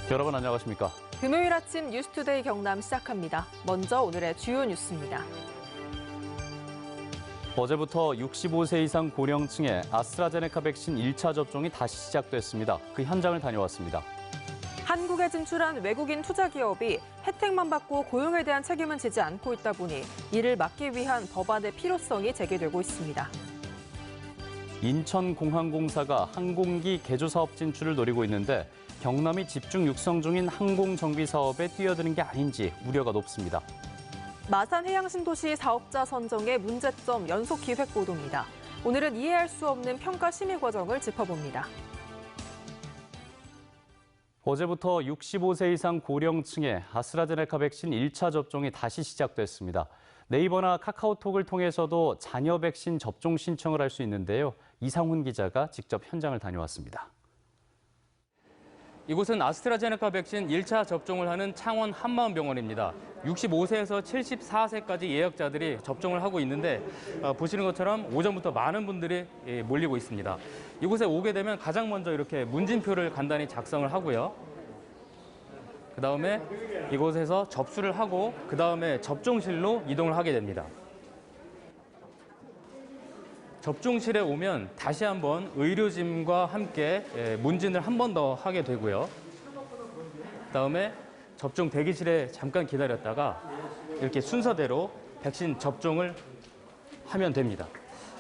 여러분 안녕하십니까? 금요일 아침 뉴스투데이 경남 시작합니다. 먼저 오늘의 주요 뉴스입니다. 어제부터 65세 이상 고령층의 아스트라제네카 백신 1차 접종이 다시 시작됐습니다. 그 현장을 다녀왔습니다. 한국에 진출한 외국인 투자 기업이 혜택만 받고 고용에 대한 책임은 지지 않고 있다 보니 이를 막기 위한 법안의 필요성이 제기되고 있습니다. 인천공항공사가 항공기 개조 사업 진출을 노리고 있는데 경남이 집중 육성 중인 항공정비 사업에 뛰어드는 게 아닌지 우려가 높습니다. 마산 해양신도시 사업자 선정의 문제점 연속 기획 보도입니다. 오늘은 이해할 수 없는 평가 심의 과정을 짚어봅니다. 어제부터 65세 이상 고령층의 아스트라제네카 백신 1차 접종이 다시 시작됐습니다. 네이버나 카카오톡을 통해서도 자녀 백신 접종 신청을 할 수 있는데요. 이상훈 기자가 직접 현장을 다녀왔습니다. 이곳은 아스트라제네카 백신 1차 접종을 하는 창원 한마음병원입니다. 65세에서 74세까지 예약자들이 접종을 하고 있는데 보시는 것처럼 오전부터 많은 분들이 몰리고 있습니다. 이곳에 오게 되면 가장 먼저 이렇게 문진표를 간단히 작성을 하고요. 그다음에 이곳에서 접수를 하고 그다음에 접종실로 이동을 하게 됩니다. 접종실에 오면 다시 한번 의료진과 함께 문진을 한 번 더 하게 되고요. 그다음에 접종 대기실에 잠깐 기다렸다가 이렇게 순서대로 백신 접종을 하면 됩니다.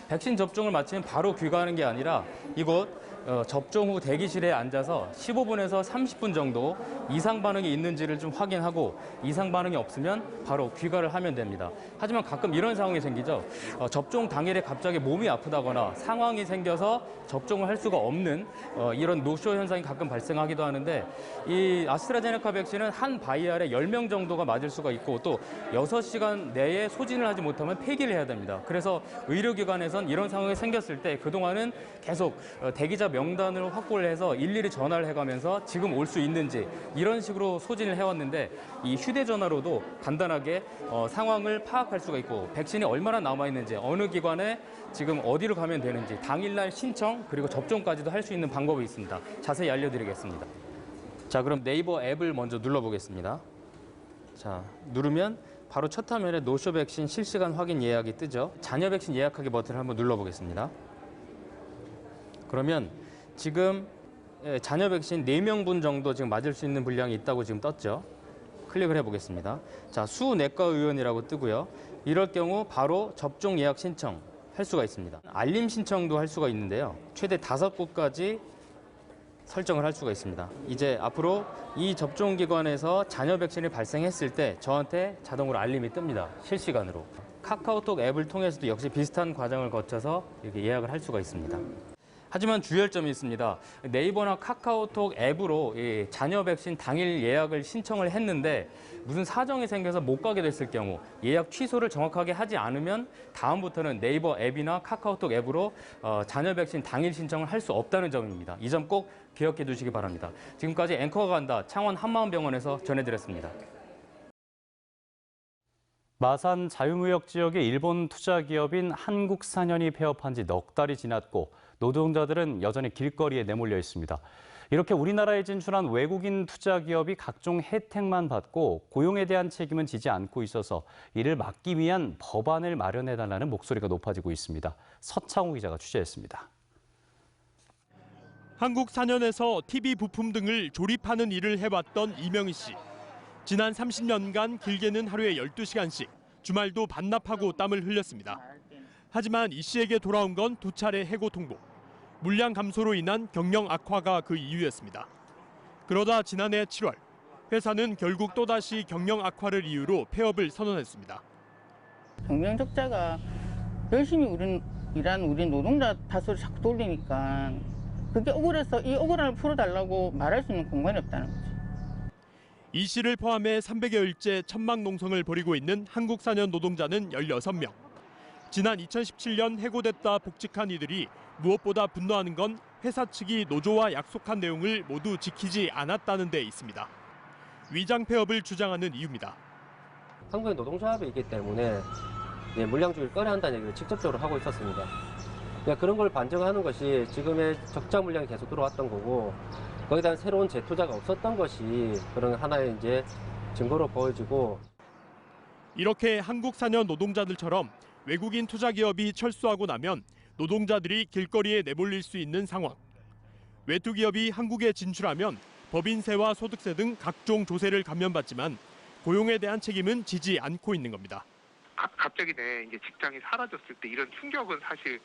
백신 접종을 마치면 바로 귀가하는 게 아니라 이곳 접종 후 대기실에 앉아서 15분에서 30분 정도 이상 반응이 있는지를 좀 확인하고 이상 반응이 없으면 바로 귀가를 하면 됩니다. 하지만 가끔 이런 상황이 생기죠. 접종 당일에 갑자기 몸이 아프다거나 상황이 생겨서 접종을 할 수가 없는 이런 노쇼 현상이 가끔 발생하기도 하는데 이 아스트라제네카 백신은 한 바이알에 10명 정도가 맞을 수가 있고 또 6시간 내에 소진을 하지 못하면 폐기를 해야 됩니다. 그래서 의료기관에선 이런 상황이 생겼을 때 그동안은 계속 대기자 명단을 확보를 해서 일일이 전화를 해가면서 지금 올 수 있는지 이런 식으로 소진을 해왔는데 이 휴대전화로도 간단하게 상황을 파악할 수가 있고 백신이 얼마나 남아있는지 어느 기관에 지금 어디로 가면 되는지 당일날 신청 그리고 접종까지도 할 수 있는 방법이 있습니다. 자세히 알려드리겠습니다. 자, 그럼 네이버 앱을 먼저 눌러보겠습니다. 자, 누르면 바로 첫 화면에 노쇼 백신 실시간 확인 예약이 뜨죠. 자녀 백신 예약하기 버튼을 한번 눌러보겠습니다. 그러면 지금 자녀 백신 4명분 정도 지금 맞을 수 있는 분량이 있다고 지금 떴죠. 클릭을 해보겠습니다. 자, 수내과 의원이라고 뜨고요. 이럴 경우 바로 접종 예약 신청 할 수가 있습니다. 알림 신청도 할 수가 있는데요. 최대 5곳까지 설정을 할 수가 있습니다. 이제 앞으로 이 접종기관에서 자녀 백신이 발생했을 때 저한테 자동으로 알림이 뜹니다. 실시간으로. 카카오톡 앱을 통해서도 역시 비슷한 과정을 거쳐서 이렇게 예약을 할 수가 있습니다. 하지만 주의할 점이 있습니다. 네이버나 카카오톡 앱으로 이 자녀 백신 당일 예약을 신청을 했는데 무슨 사정이 생겨서 못 가게 됐을 경우 예약 취소를 정확하게 하지 않으면 다음부터는 네이버 앱이나 카카오톡 앱으로 자녀 백신 당일 신청을 할 수 없다는 점입니다. 이 점 꼭 기억해 두시기 바랍니다. 지금까지 앵커가 간다 창원 한마음병원에서 전해드렸습니다. 마산 자유무역 지역의 일본 투자 기업인 한국사년이 폐업한 지 넉 달이 지났고 노동자들은 여전히 길거리에 내몰려 있습니다. 이렇게 우리나라에 진출한 외국인 투자 기업이 각종 혜택만 받고 고용에 대한 책임은 지지 않고 있어서 이를 막기 위한 법안을 마련해달라는 목소리가 높아지고 있습니다. 서창호 기자가 취재했습니다. 한국사년에서 TV 부품 등을 조립하는 일을 해왔던 이명희 씨. 지난 30년간 길게는 하루에 12시간씩 주말도 반납하고 땀을 흘렸습니다. 하지만 이 씨에게 돌아온 건 2차례 해고 통보. 물량 감소로 인한 경영 악화가 그 이유였습니다. 그러다 지난해 7월 회사는 결국 또다시 경영 악화를 이유로 폐업을 선언했습니다. 경영 적자가 열심히 일하는 우리 노동자 탓으로 자꾸 돌리니까 그게 억울해서 이 억울함을 풀어달라고 말할 수 있는 공간이 없다는 거죠. 이 씨를 포함해 300여일째 천막 농성을 벌이고 있는 한국사년 노동자는 16명. 지난 2017년 해고됐다 복직한 이들이 무엇보다 분노하는 건 회사 측이 노조와 약속한 내용을 모두 지키지 않았다는 데 있습니다. 위장 폐업을 주장하는 이유입니다. 한국의 노동조합이기 때문에 물량 주기를 꺼려 한다는 얘기를 직접적으로 하고 있었습니다. 그런 걸 반증하는 것이 지금의 적자 물량이 계속 들어왔던 거고 거기에 대한 새로운 재투자가 없었던 것이 그런 하나의 이제 증거로 보여지고 이렇게 한국 사년 노동자들처럼 외국인 투자 기업이 철수하고 나면 노동자들이 길거리에 내몰릴 수 있는 상황. 외투 기업이 한국에 진출하면 법인세와 소득세 등 각종 조세를 감면받지만 고용에 대한 책임은 지지 않고 있는 겁니다. 갑자기 내 이제 직장이 사라졌을 때 이런 충격은 사실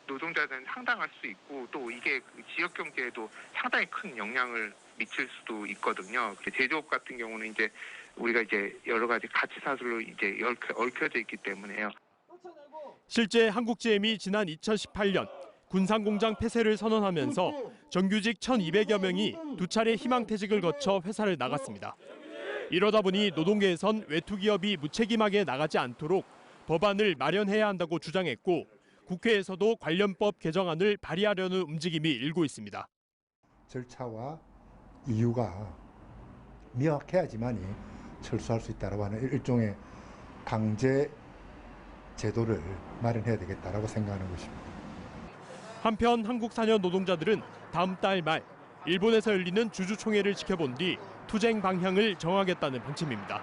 노동자들은 상당할 수 있고 또 이게 지역 경제에도 상당히 큰 영향을 미칠 수도 있거든요. 제조업 같은 경우는 이제 우리가 이제 여러 가지 가치 사슬로 이제 얽혀져 있기 때문에요. 실제 한국GM이 지난 2018년 군산공장 폐쇄를 선언하면서 정규직 1,200여 명이 2차례 희망퇴직을 거쳐 회사를 나갔습니다. 이러다 보니 노동계에선 외투기업이 무책임하게 나가지 않도록 법안을 마련해야 한다고 주장했고 국회에서도 관련법 개정안을 발의하려는 움직임이 일고 있습니다. 절차와 이유가 명확해야지만이 철수할 수 있다고 하는 일종의 강제 제도를 마련해야 되겠다라고 생각하는 것입니다. 한편 한국 사년 노동자들은 다음 달 말 일본에서 열리는 주주총회를 지켜본 뒤 투쟁 방향을 정하겠다는 방침입니다.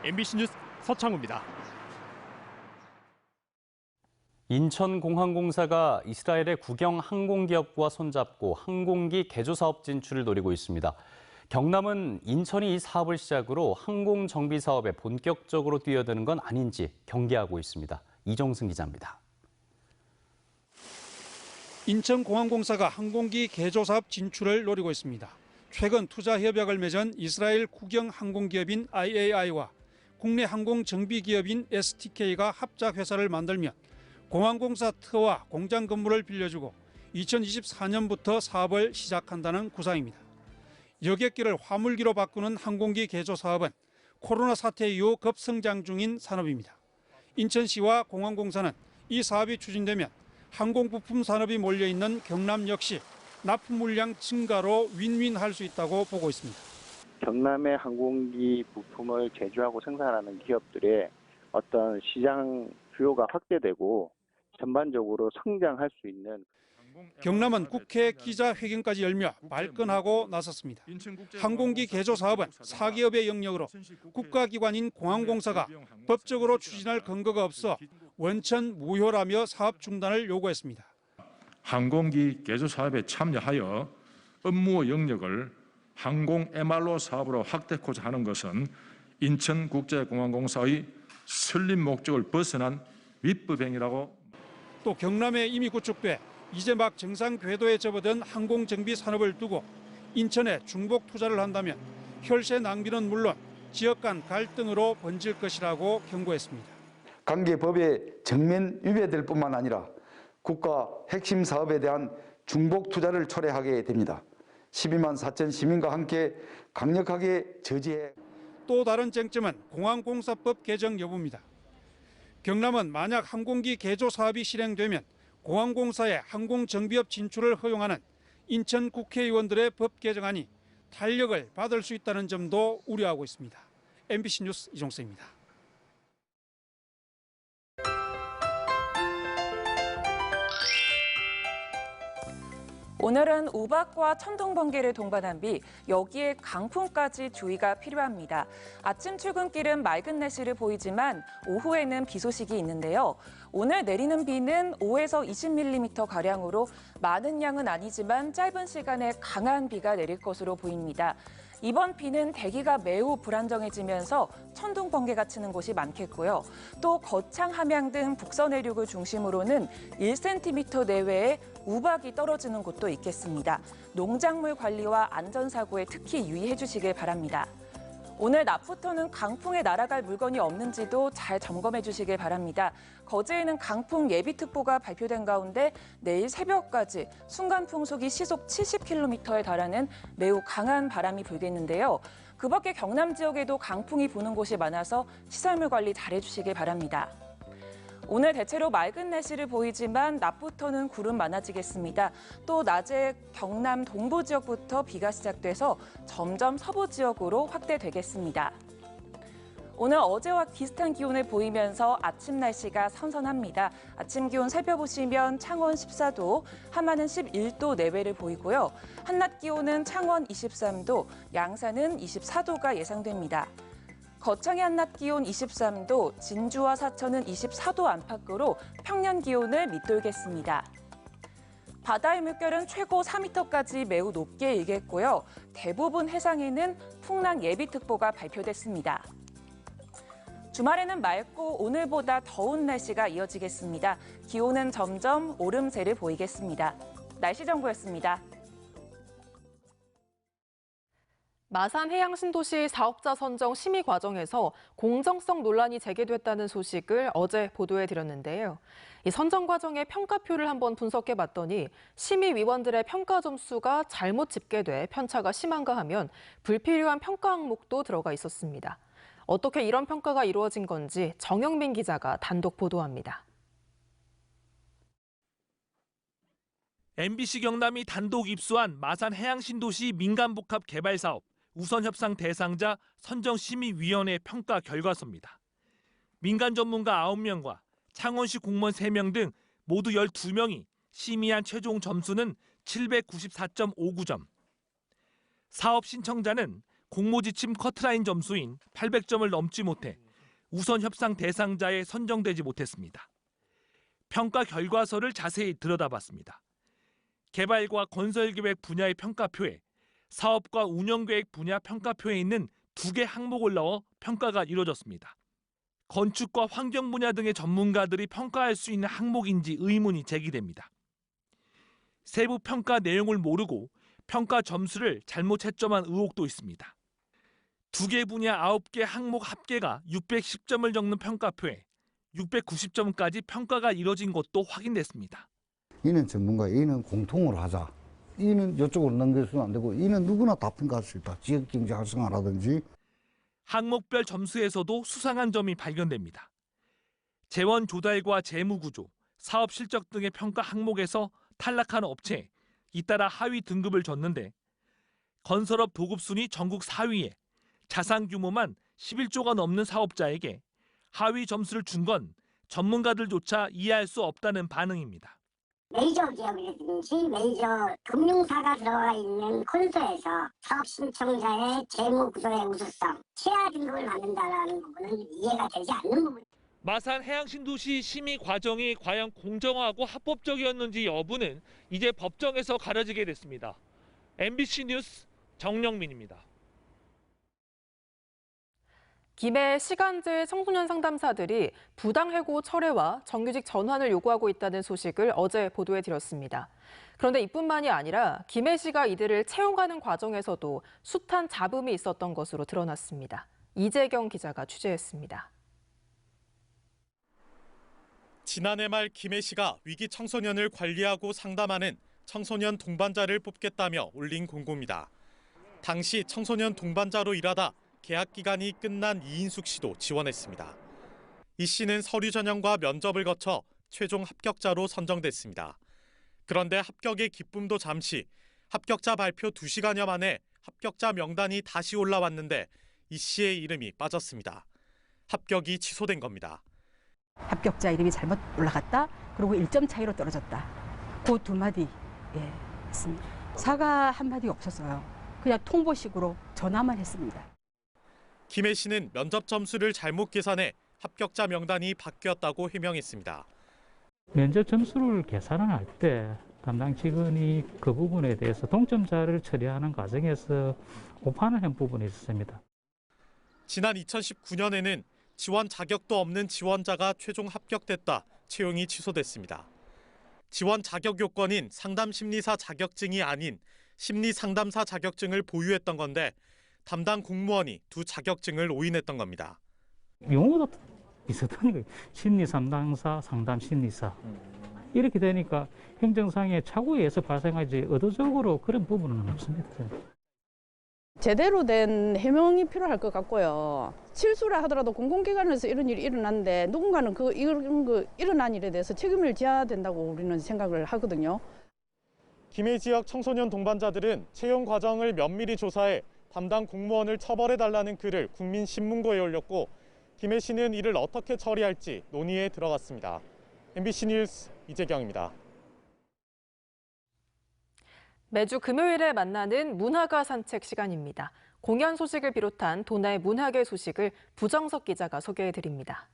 MBC 뉴스 서창우입니다. 인천공항공사가 이스라엘의 국영 항공기업과 손잡고 항공기 개조 사업 진출을 노리고 있습니다. 경남은 인천이 이 사업을 시작으로 항공정비 사업에 본격적으로 뛰어드는 건 아닌지 경계하고 있습니다. 이정승 기자입니다. 인천공항공사가 항공기 개조 사업 진출을 노리고 있습니다. 최근 투자 협약을 맺은 이스라엘 국영 항공기업인 IAI와 국내 항공정비기업인 STK가 합작 회사를 만들면 공항공사 터와 공장 건물을 빌려주고 2024년부터 사업을 시작한다는 구상입니다. 여객기를 화물기로 바꾸는 항공기 개조 사업은 코로나 사태 이후 급성장 중인 산업입니다. 인천시와 공항공사는 이 사업이 추진되면 항공부품 산업이 몰려있는 경남 역시 납품 물량 증가로 윈윈할 수 있다고 보고 있습니다. 경남의 항공기 부품을 제조하고 생산하는 기업들의 어떤 시장 수요가 확대되고 전반적으로 성장할 수 있는 경남은 국회 기자회견까지 열며 발끈하고 나섰습니다. 항공기 개조 사업은 사기업의 영역으로 국가기관인 공항공사가 법적으로 추진할 근거가 없어 원천 무효라며 사업 중단을 요구했습니다. 항공기 개조 사업에 참여하여 업무 영역을 항공 MRO 사업으로 확대하고자 하는 것은 인천국제공항공사의 설립 목적을 벗어난 위법행위라고. 또 경남에 이미 구축돼 이제 막 정상 궤도에 접어든 항공정비 산업을 두고 인천에 중복 투자를 한다면 혈세 낭비는 물론 지역 간 갈등으로 번질 것이라고 경고했습니다. 관계법에 정면 위배될 뿐만 아니라 국가 핵심 사업에 대한 중복 투자를 초래하게 됩니다. 12만 4천 시민과 함께 강력하게 저지해. 또 다른 쟁점은 공항공사법 개정 여부입니다. 경남은 만약 항공기 개조 사업이 실행되면 공항공사의 항공정비업 진출을 허용하는 인천 국회의원들의 법 개정안이 탄력을 받을 수 있다는 점도 우려하고 있습니다. MBC 뉴스 이종세입니다. 오늘은 우박과 천둥번개를 동반한 비, 여기에 강풍까지 주의가 필요합니다. 아침 출근길은 맑은 날씨를 보이지만 오후에는 비 소식이 있는데요. 오늘 내리는 비는 5에서 20mm가량으로 많은 양은 아니지만 짧은 시간에 강한 비가 내릴 것으로 보입니다. 이번 비는 대기가 매우 불안정해지면서 천둥, 번개가 치는 곳이 많겠고요. 또 거창, 함양 등 북서 내륙을 중심으로는 1cm 내외의 우박이 떨어지는 곳도 있겠습니다. 농작물 관리와 안전사고에 특히 유의해 주시길 바랍니다. 오늘 낮부터는 강풍에 날아갈 물건이 없는지도 잘 점검해 주시길 바랍니다. 거제에는 강풍 예비특보가 발표된 가운데 내일 새벽까지 순간 풍속이 시속 70km에 달하는 매우 강한 바람이 불겠는데요. 그 밖에 경남 지역에도 강풍이 부는 곳이 많아서 시설물 관리 잘해 주시길 바랍니다. 오늘 대체로 맑은 날씨를 보이지만 낮부터는 구름 많아지겠습니다. 또 낮에 경남 동부 지역부터 비가 시작돼서 점점 서부 지역으로 확대되겠습니다. 오늘 어제와 비슷한 기온을 보이면서 아침 날씨가 선선합니다. 아침 기온 살펴보시면 창원 14도, 함안은 11도 내외를 보이고요. 한낮 기온은 창원 23도, 양산은 24도가 예상됩니다. 거창의 한낮 기온 23도, 진주와 사천은 24도 안팎으로 평년 기온을 밑돌겠습니다. 바다의 물결은 최고 4m까지 매우 높게 일겠고요. 대부분 해상에는 풍랑 예비특보가 발표됐습니다. 주말에는 맑고 오늘보다 더운 날씨가 이어지겠습니다. 기온은 점점 오름세를 보이겠습니다. 날씨 정보였습니다. 마산 해양신도시 사업자 선정 심의 과정에서 공정성 논란이 제기됐다는 소식을 어제 보도해드렸는데요. 이 선정 과정의 평가표를 한번 분석해봤더니 심의위원들의 평가 점수가 잘못 집계돼 편차가 심한가 하면 불필요한 평가 항목도 들어가 있었습니다. 어떻게 이런 평가가 이루어진 건지 정영민 기자가 단독 보도합니다. MBC 경남이 단독 입수한 마산 해양신도시 민간복합 개발 사업 우선협상 대상자 선정심의위원회 평가 결과서입니다. 민간 전문가 9명과 창원시 공무원 3명 등 모두 12명이 심의한 최종 점수는 794.59점. 사업 신청자는 공모지침 커트라인 점수인 800점을 넘지 못해 우선협상 대상자에 선정되지 못했습니다. 평가 결과서를 자세히 들여다봤습니다. 개발과 건설계획 분야의 평가표에 사업과 운영계획 분야 평가표에 있는 2개 항목을 넣어 평가가 이루어졌습니다. 건축과 환경 분야 등의 전문가들이 평가할 수 있는 항목인지 의문이 제기됩니다. 세부 평가 내용을 모르고 평가 점수를 잘못 채점한 의혹도 있습니다. 2개 분야 9개 항목 합계가 610점을 적는 평가표에 690점까지 평가가 이뤄진 것도 확인됐습니다. 이는 전문가, 이는 공통으로 하자. 이는 이쪽으로 넘겨서는 안 되고 이는 누구나 다 평가할 수 있다. 지역경제 활성화라든지. 항목별 점수에서도 수상한 점이 발견됩니다. 재원 조달과 재무 구조, 사업 실적 등의 평가 항목에서 탈락한 업체에 잇따라 하위 등급을 줬는데 건설업 도급 순위 전국 4위에 자산 규모만 11조가 넘는 사업자에게 하위 점수를 준 건 전문가들조차 이해할 수 없다는 반응입니다. 메이저 기업이라든지 메이저 금융사가 들어가 있는 콘서에서 사업 신청자의 재무 구조의 우수성, 최하 등급을 받는다는 부분은 이해가 되지 않는 부분입니다. 마산 해양신도시 심의 과정이 과연 공정하고 합법적이었는지 여부는 이제 법정에서 가려지게 됐습니다. MBC 뉴스 정영민입니다. 김해 시간제 청소년 상담사들이 부당해고 철회와 정규직 전환을 요구하고 있다는 소식을 어제 보도해드렸습니다. 그런데 이뿐만이 아니라 김해시가 이들을 채용하는 과정에서도 숱한 잡음이 있었던 것으로 드러났습니다. 이재경 기자가 취재했습니다. 지난해 말 김해시가 위기 청소년을 관리하고 상담하는 청소년 동반자를 뽑겠다며 올린 공고입니다. 당시 청소년 동반자로 일하다 계약 기간이 끝난 이인숙 씨도 지원했습니다. 이 씨는 서류 전형과 면접을 거쳐 최종 합격자로 선정됐습니다. 그런데 합격의 기쁨도 잠시, 합격자 발표 2시간여 만에 합격자 명단이 다시 올라왔는데 이 씨의 이름이 빠졌습니다. 합격이 취소된 겁니다. 합격자 이름이 잘못 올라갔다. 그리고 1점 차이로 떨어졌다. 그 2마디 했습니다. 사과 한마디 없었어요. 그냥 통보식으로 전화만 했습니다. 김해 씨는 면접 점수를 잘못 계산해 합격자 명단이 바뀌었다고 해명했습니다. 면접 점수를 계산을 할 때 담당 직원이 그 부분에 대해서 동점자를 처리하는 과정에서 오판을 한 부분이 있었습니다. 지난 2019년에는 지원 자격도 없는 지원자가 최종 합격됐다 채용이 취소됐습니다. 지원 자격 요건인 상담심리사 자격증이 아닌 심리상담사 자격증을 보유했던 건데 담당 공무원이 2 자격증을 오인했던 겁니다. 용어도 비슷하니까 심리상담사, 상담심리사 이렇게 되니까 행정상의 착오에 의해서 발생하지 의도적으로 그런 부분은 없습니다. 제대로 된 해명이 필요할 것 같고요. 실수를 하더라도 공공기관에서 이런 일이 일어났는데 누군가는 이런 일어난 일에 대해서 책임을 져야 된다고 우리는 생각을 하거든요. 김해 지역 청소년 동반자들은 채용 과정을 면밀히 조사해 담당 공무원을 처벌해달라는 글을 국민신문고에 올렸고 김해 시는 이를 어떻게 처리할지 논의에 들어갔습니다. MBC 뉴스 이재경입니다. 매주 금요일에 만나는 문화가 산책 시간입니다. 공연 소식을 비롯한 도내 문화계 소식을 부정석 기자가 소개해드립니다.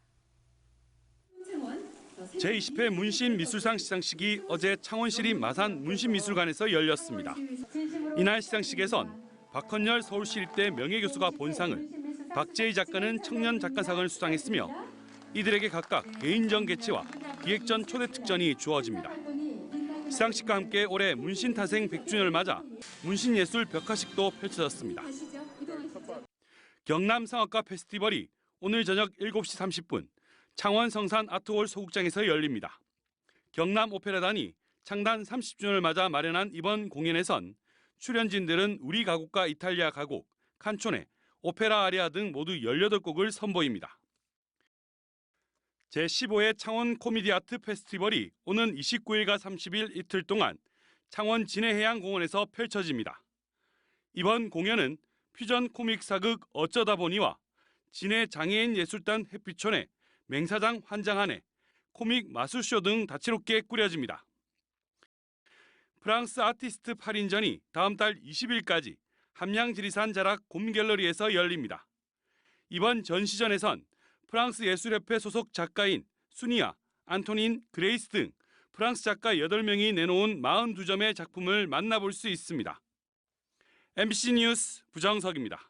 제20회 문신미술상 시상식이 어제 창원시립 마산 문신미술관에서 열렸습니다. 이날 시상식에선 박헌열 서울시립대 명예교수가 본상을, 박재희 작가는 청년작가상을 수상했으며 이들에게 각각 개인전 개최와 기획전 초대 특전이 주어집니다. 시상식과 함께 올해 문신탄생 100주년을 맞아 문신예술 벽화식도 펼쳐졌습니다. 경남상업가 페스티벌이 오늘 저녁 7시 30분 창원 성산 아트홀 소극장에서 열립니다. 경남 오페라단이 창단 30주년을 맞아 마련한 이번 공연에선 출연진들은 우리 가곡과 이탈리아 가곡, 칸초네, 오페라 아리아 등 모두 18곡을 선보입니다. 제15회 창원 코미디 아트 페스티벌이 오는 29일과 30일 이틀 동안 창원 진해해양공원에서 펼쳐집니다. 이번 공연은 퓨전 코믹 사극 어쩌다 보니와 진해 장애인 예술단 햇빛촌에 맹사장 환장하네, 코믹 마술쇼 등 다채롭게 꾸려집니다. 프랑스 아티스트 8인전이 다음 달 20일까지 함양지리산 자락 곰갤러리에서 열립니다. 이번 전시전에선 프랑스 예술협회 소속 작가인 수니아, 안토닌, 그레이스 등 프랑스 작가 8명이 내놓은 42점의 작품을 만나볼 수 있습니다. MBC 뉴스 부정석입니다.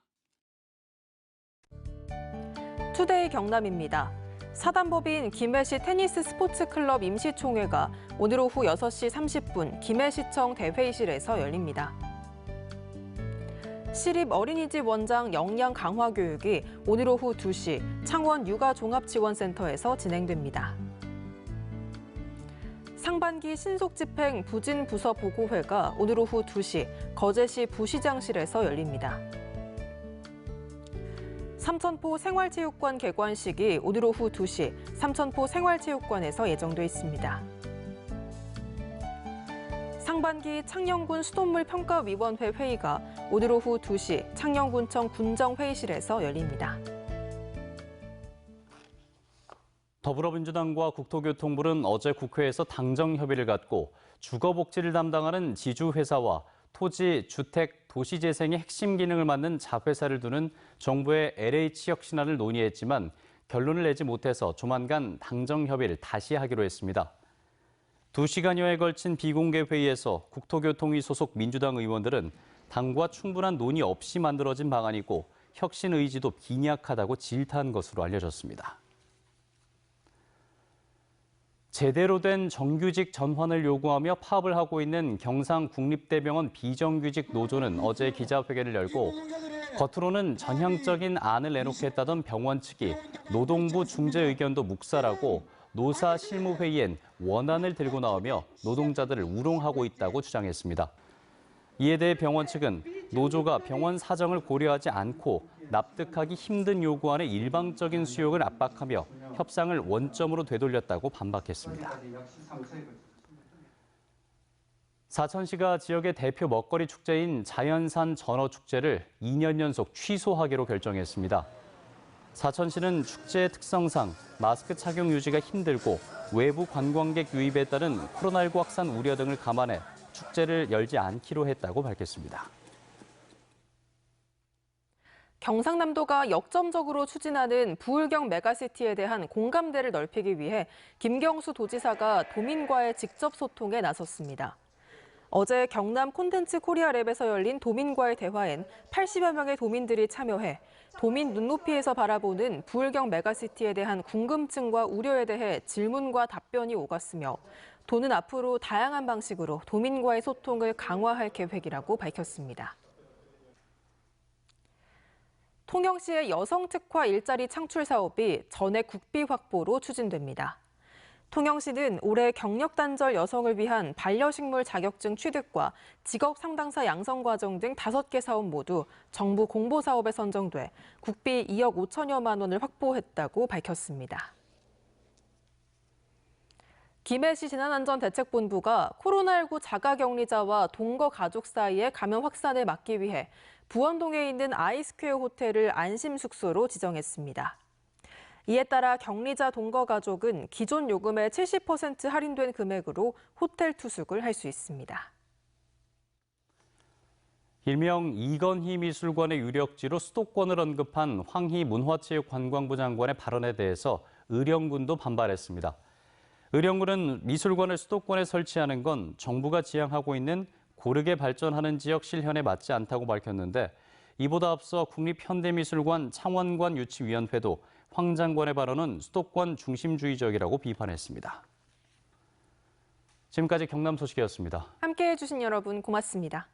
투데이 경남입니다. 사단법인 김해시 테니스 스포츠클럽 임시총회가 오늘 오후 6시 30분 김해시청 대회의실에서 열립니다. 시립 어린이집 원장 역량 강화 교육이 오늘 오후 2시 창원 육아종합지원센터에서 진행됩니다. 상반기 신속집행 부진부서 보고회가 오늘 오후 2시 거제시 부시장실에서 열립니다. 삼천포 생활체육관 개관식이 오늘 오후 2시 삼천포 생활체육관에서 예정돼 있습니다. 상반기 창녕군 수돗물 평가위원회 회의가 오늘 오후 2시 창녕군청 군정회의실에서 열립니다. 더불어민주당과 국토교통부는 어제 국회에서 당정 협의를 갖고 주거복지를 담당하는 지주회사와 토지, 주택, 도시재생의 핵심 기능을 맡는 자회사를 두는 정부의 LH 혁신안을 논의했지만 결론을 내지 못해서 조만간 당정 협의를 다시 하기로 했습니다. 2시간여에 걸친 비공개 회의에서 국토교통위 소속 민주당 의원들은 당과 충분한 논의 없이 만들어진 방안이고 혁신 의지도 빈약하다고 질타한 것으로 알려졌습니다. 제대로 된 정규직 전환을 요구하며 파업을 하고 있는 경상국립대병원 비정규직 노조는 어제 기자회견을 열고 겉으로는 전향적인 안을 내놓겠다던 병원 측이 노동부 중재 의견도 묵살하고 노사 실무회의엔 원안을 들고 나오며 노동자들을 우롱하고 있다고 주장했습니다. 이에 대해 병원 측은 노조가 병원 사정을 고려하지 않고 납득하기 힘든 요구안의 일방적인 수용을 압박하며 협상을 원점으로 되돌렸다고 반박했습니다. 사천시가 지역의 대표 먹거리 축제인 자연산 전어축제를 2년 연속 취소하기로 결정했습니다. 사천시는 축제의 특성상 마스크 착용 유지가 힘들고 외부 관광객 유입에 따른 코로나19 확산 우려 등을 감안해 축제를 열지 않기로 했다고 밝혔습니다. 경상남도가 역점적으로 추진하는 부울경 메가시티에 대한 공감대를 넓히기 위해 김경수 도지사가 도민과의 직접 소통에 나섰습니다. 어제 경남 콘텐츠 코리아랩에서 열린 도민과의 대화엔 80여 명의 도민들이 참여해 도민 눈높이에서 바라보는 부울경 메가시티에 대한 궁금증과 우려에 대해 질문과 답변이 오갔으며 도는 앞으로 다양한 방식으로 도민과의 소통을 강화할 계획이라고 밝혔습니다. 통영시의 여성특화 일자리 창출 사업이 전액 국비 확보로 추진됩니다. 통영시는 올해 경력 단절 여성을 위한 반려식물 자격증 취득과 직업 상담사 양성 과정 등 5개 사업 모두 정부 공보 사업에 선정돼 국비 2억 5천여만 원을 확보했다고 밝혔습니다. 김해시 재난안전대책본부가 코로나19 자가격리자와 동거 가족 사이의 감염 확산을 막기 위해 부원동에 있는 아이스퀘어 호텔을 안심숙소로 지정했습니다. 이에 따라 격리자 동거 가족은 기존 요금의 70% 할인된 금액으로 호텔 투숙을 할 수 있습니다. 일명 이건희 미술관의 유력지로 수도권을 언급한 황희 문화체육관광부 장관의 발언에 대해서 의령군도 반발했습니다. 의령군은 미술관을 수도권에 설치하는 건 정부가 지향하고 있는 고르게 발전하는 지역 실현에 맞지 않다고 밝혔는데 이보다 앞서 국립현대미술관 창원관 유치위원회도 황 장관의 발언은 수도권 중심주의적이라고 비판했습니다. 지금까지 경남 소식이었습니다. 함께해 주신 여러분 고맙습니다.